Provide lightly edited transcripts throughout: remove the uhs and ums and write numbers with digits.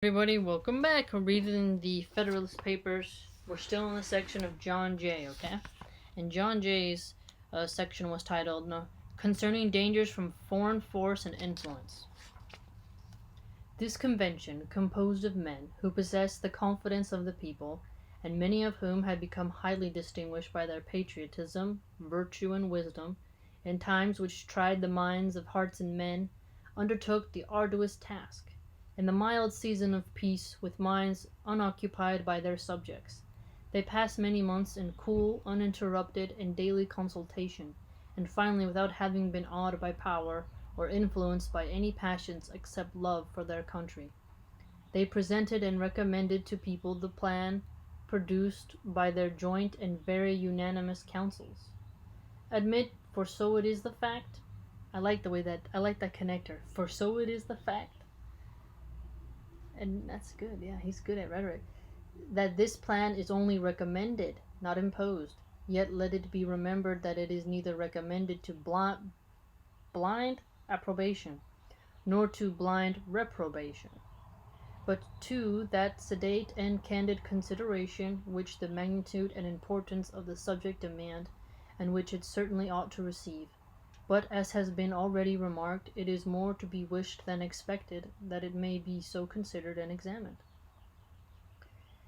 Everybody, welcome back. We're reading the Federalist Papers. We're still in the section of John Jay, okay? And John Jay's section was titled Concerning Dangers from Foreign Force and Influence. This convention, composed of men who possessed the confidence of the people, and many of whom had become highly distinguished by their patriotism, virtue, and wisdom, in times which tried the minds of hearts and men, undertook the arduous task in the mild season of peace, with minds unoccupied by their subjects. They passed many months in cool, uninterrupted, and daily consultation, and finally, without having been awed by power, or influenced by any passions except love for their country, they presented and recommended to people the plan produced by their joint and very unanimous councils. Admit, for so it is the fact. I like that connector. For so it is the fact. And that's good, yeah, he's good at rhetoric, that this plan is only recommended, not imposed. Yet let it be remembered that it is neither recommended to blind approbation, nor to blind reprobation, but to that sedate and candid consideration which the magnitude and importance of the subject demand, and which it certainly ought to receive. But, as has been already remarked, it is more to be wished than expected that it may be so considered and examined.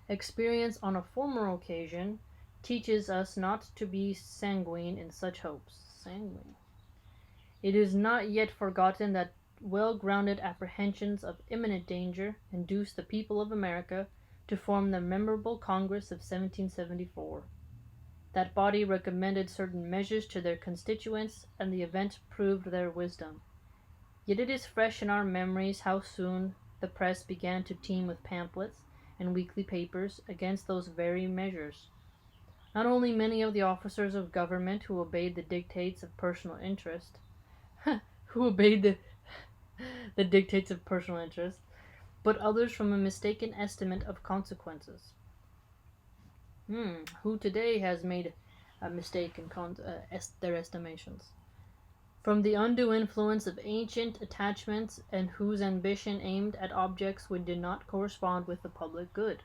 Experience on a former occasion teaches us not to be sanguine in such hopes. Sanguine. It is not yet forgotten that well-grounded apprehensions of imminent danger induced the people of America to form the memorable Congress of 1774. That body recommended certain measures to their constituents, and the event proved their wisdom. Yet it is fresh in our memories how soon the press began to teem with pamphlets and weekly papers against those very measures. Not only many of the officers of government who obeyed the dictates of personal interest, the dictates of personal interest, but others from a mistaken estimate of consequences. Who today has made a mistake in their estimations? From the undue influence of ancient attachments, and whose ambition aimed at objects which did not correspond with the public good.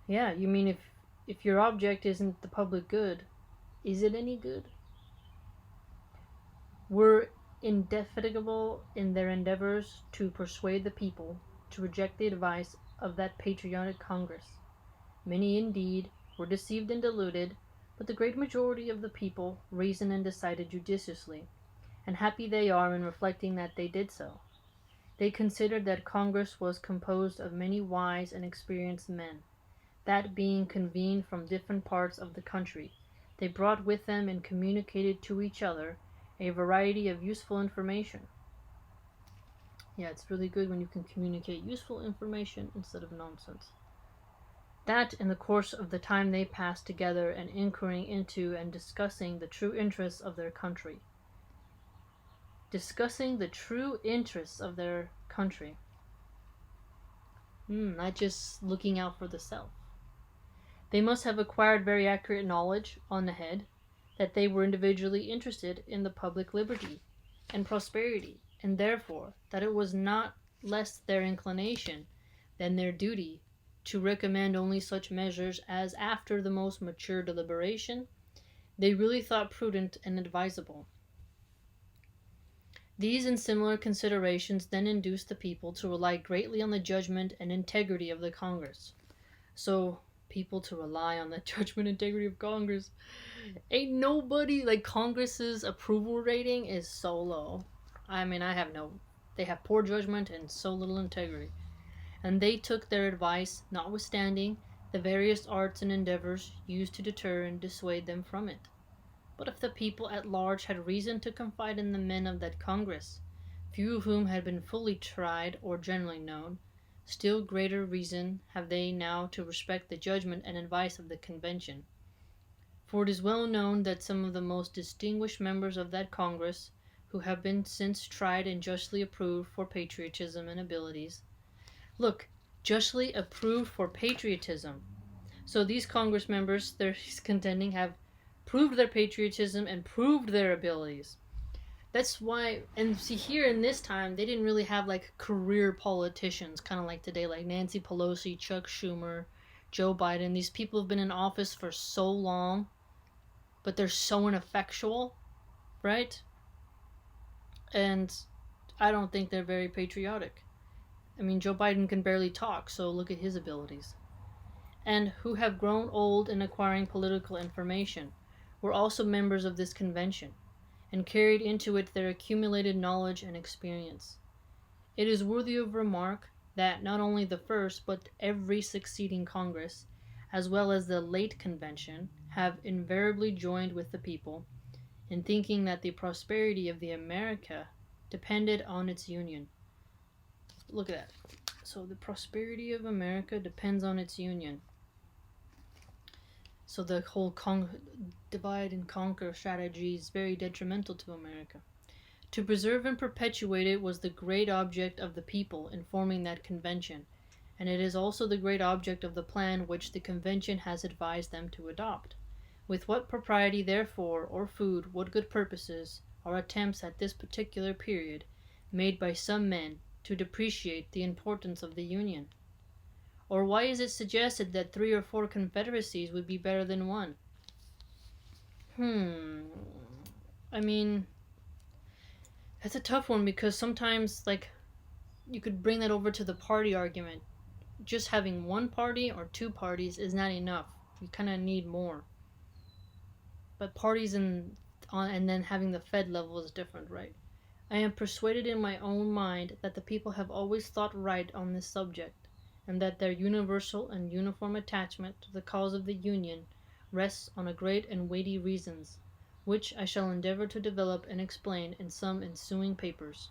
Yeah, you mean if your object isn't the public good, is it any good? Were indefatigable in their endeavors to persuade the people to reject the advice of that patriotic Congress. Many, indeed, were deceived and deluded, but the great majority of the people reasoned and decided judiciously, and happy they are in reflecting that they did so. They considered that Congress was composed of many wise and experienced men, that being convened from different parts of the country, they brought with them and communicated to each other a variety of useful information. Yeah, it's really good when you can communicate useful information instead of nonsense. That in the course of the time they passed together and inquiring into and discussing the true interests of their country. Not just looking out for the self. They must have acquired very accurate knowledge on the head that they were individually interested in the public liberty and prosperity, and therefore that it was not less their inclination than their duty to recommend only such measures as, after the most mature deliberation, they really thought prudent and advisable. These and similar considerations then induced the people to rely greatly on the judgment and integrity of the Congress. So, people to rely on the judgment and integrity of Congress. Ain't nobody, like, Congress's approval rating is so low. I mean, they have poor judgment and so little integrity. And they took their advice, notwithstanding the various arts and endeavors used to deter and dissuade them from it. But if the people at large had reason to confide in the men of that Congress, few of whom had been fully tried or generally known, still greater reason have they now to respect the judgment and advice of the convention. For it is well known that some of the most distinguished members of that Congress, who have been since tried and justly approved for patriotism and abilities, justly approved for patriotism. So these Congress members, they're contending, have proved their patriotism and proved their abilities. That's why, and see, here in this time, they didn't really have like career politicians, kind of like today, like Nancy Pelosi, Chuck Schumer, Joe Biden. These people have been in office for so long, but they're so ineffectual, right? And I don't think they're very patriotic. I mean, Joe Biden can barely talk, so look at his abilities. And who have grown old in acquiring political information were also members of this convention, and carried into it their accumulated knowledge and experience. It is worthy of remark that not only the first, but every succeeding Congress, as well as the late convention, have invariably joined with the people in thinking that the prosperity of the America depended on its union. Look at that. So the prosperity of America depends on its union. So the whole divide and conquer strategy is very detrimental to America. To preserve and perpetuate it was the great object of the people in forming that convention, and it is also the great object of the plan which the convention has advised them to adopt. With what propriety, therefore, or food, what good purposes, are attempts at this particular period made by some men to depreciate the importance of the Union? Or why is it suggested that 3 or 4 confederacies would be better than one? I mean, that's a tough one because sometimes, like, you could bring that over to the party argument. Just having one party or 2 parties is not enough. You kind of need more. But parties and then having the Fed level is different, right? I am persuaded in my own mind that the people have always thought right on this subject, and that their universal and uniform attachment to the cause of the Union rests on a great and weighty reasons, which I shall endeavor to develop and explain in some ensuing papers.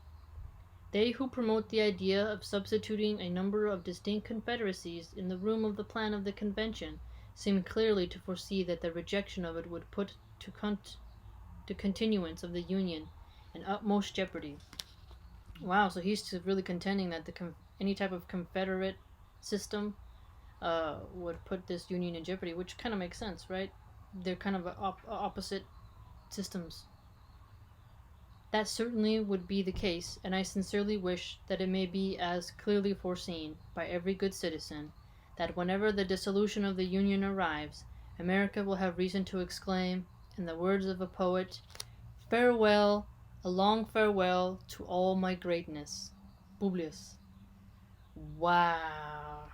They who promote the idea of substituting a number of distinct confederacies in the room of the plan of the convention seem clearly to foresee that the rejection of it would put to continuance of the Union in utmost jeopardy. Wow, so he's really contending that any type of confederate system would put this union in jeopardy, which kind of makes sense, right? They're kind of opposite systems. That certainly would be the case, and I sincerely wish that it may be as clearly foreseen by every good citizen that whenever the dissolution of the Union arrives, America will have reason to exclaim, in the words of a poet, "Farewell, a long farewell to all my greatness." Publius. Wow.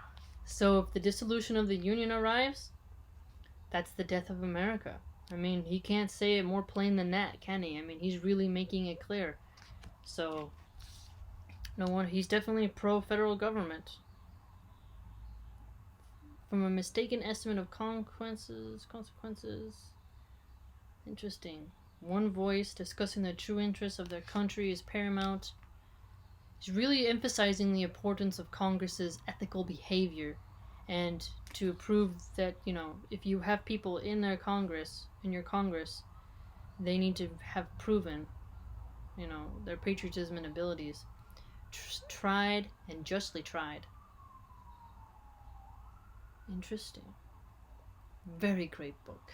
So if the dissolution of the Union arrives, that's the death of America. I mean, he can't say it more plain than that, can he? I mean, he's really making it clear. So, no one, he's definitely pro-federal government. From a mistaken estimate of consequences. Interesting. One voice discussing the true interests of their country is paramount. He's really emphasizing the importance of Congress's ethical behavior, and to prove that, if you have people in your Congress, they need to have proven, their patriotism and abilities. Tried and justly tried. Interesting. Very great book.